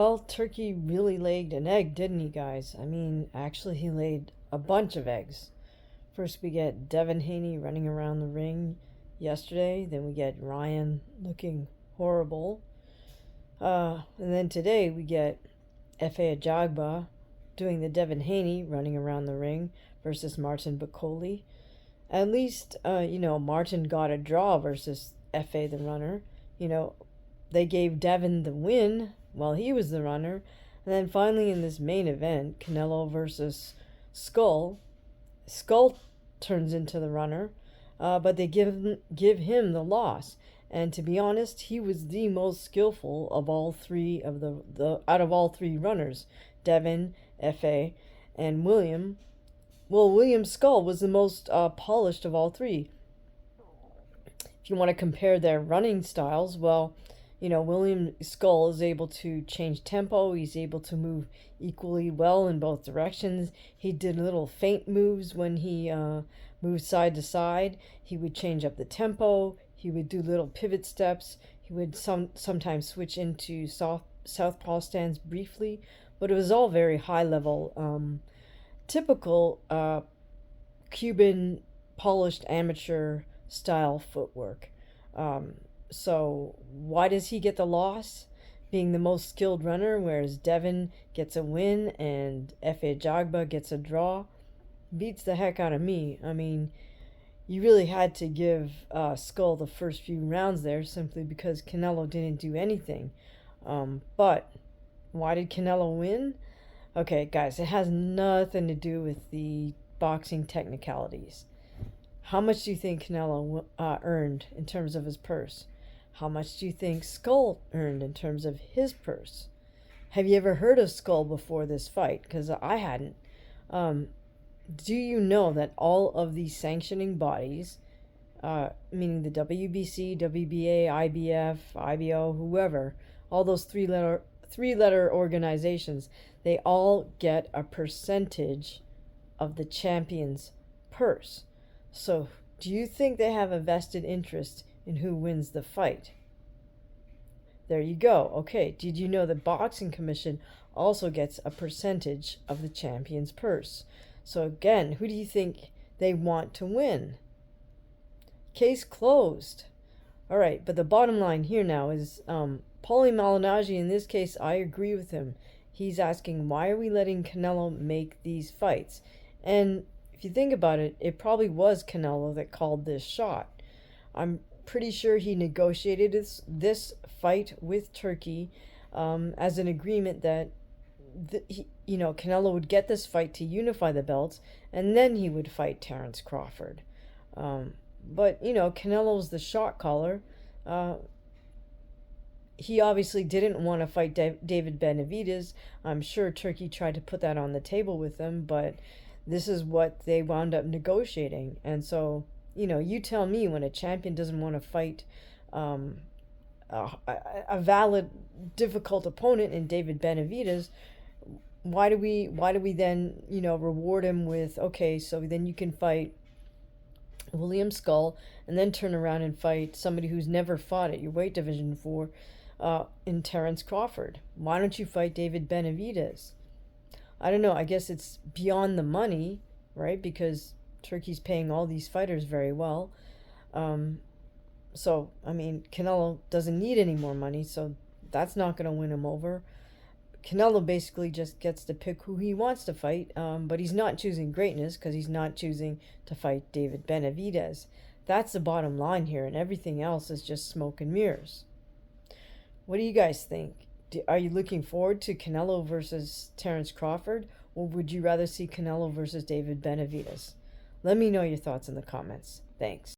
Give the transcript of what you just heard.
Well, Turkey really laid an egg, didn't he, guys? I mean, actually, he laid a bunch of eggs. First, we get Devin Haney running around the ring yesterday. Then we get Ryan looking horrible. And then today we get Efe Ajagba doing the Devin Haney running around the ring versus Martin Bakoli. At least, Martin got a draw versus Efe the runner. You know, they gave Devin the win while he was the runner. And then finally in this main event, Canelo versus Skull. Skull turns into the runner, but they give him the loss. And to be honest, he was the most skillful of all three of the out of all three runners, Devin, Fa, and William. Well, William Skull was the most polished of all three. If you want to compare their running styles, well, William Skull is able to change tempo. He's able to move equally well in both directions. He did little feint moves when he moved side to side. He would change up the tempo. He would do little pivot steps. He would sometimes switch into southpaw stands briefly, but it was all very high level, typical Cuban polished amateur style footwork. So why does he get the loss? Being the most skilled runner, whereas Devin gets a win and Efe Ajagba gets a draw, beats the heck out of me. I mean, you really had to give Skull the first few rounds there simply because Canelo didn't do anything. But why did Canelo win? Okay, guys, it has nothing to do with the boxing technicalities. How much do you think Canelo earned in terms of his purse? How much do you think Skull earned in terms of his purse? Have you ever heard of Skull before this fight? Because I hadn't. Do you know that all of these sanctioning bodies, meaning the WBC, WBA, IBF, IBO, whoever, all those three-letter organizations, they all get a percentage of the champion's purse. So, do you think they have a vested interest in who wins the fight? There you go. Okay, did you know the Boxing Commission also gets a percentage of the champion's purse? So again, who do you think they want to win? Case closed. All right, but the bottom line here now is Paulie Malignaggi, in this case, I agree with him. He's asking, why are we letting Canelo make these fights? And if you think about it, it probably was Canelo that called this shot. I'm pretty sure he negotiated this fight with Turkey as an agreement that Canelo would get this fight to unify the belts, and then he would fight Terence Crawford. But Canelo's the shot caller. He obviously didn't want to fight David Benavidez. I'm sure Turkey tried to put that on the table with him, but this is what they wound up negotiating. And so, you tell me, when a champion doesn't want to fight a valid, difficult opponent in David Benavidez, why do we then reward him with, okay, so then you can fight William Skull and then turn around and fight somebody who's never fought at your weight division before, in Terence Crawford? Why don't you fight David Benavidez? I don't know. I guess it's beyond the money, right? Because Turkey's paying all these fighters very well. So, I mean, Canelo doesn't need any more money, so that's not going to win him over. Canelo basically just gets to pick who he wants to fight, but he's not choosing greatness because he's not choosing to fight David Benavidez. That's the bottom line here, and everything else is just smoke and mirrors. What do you guys think? Are you looking forward to Canelo versus Terence Crawford, or would you rather see Canelo versus David Benavidez? Let me know your thoughts in the comments. Thanks.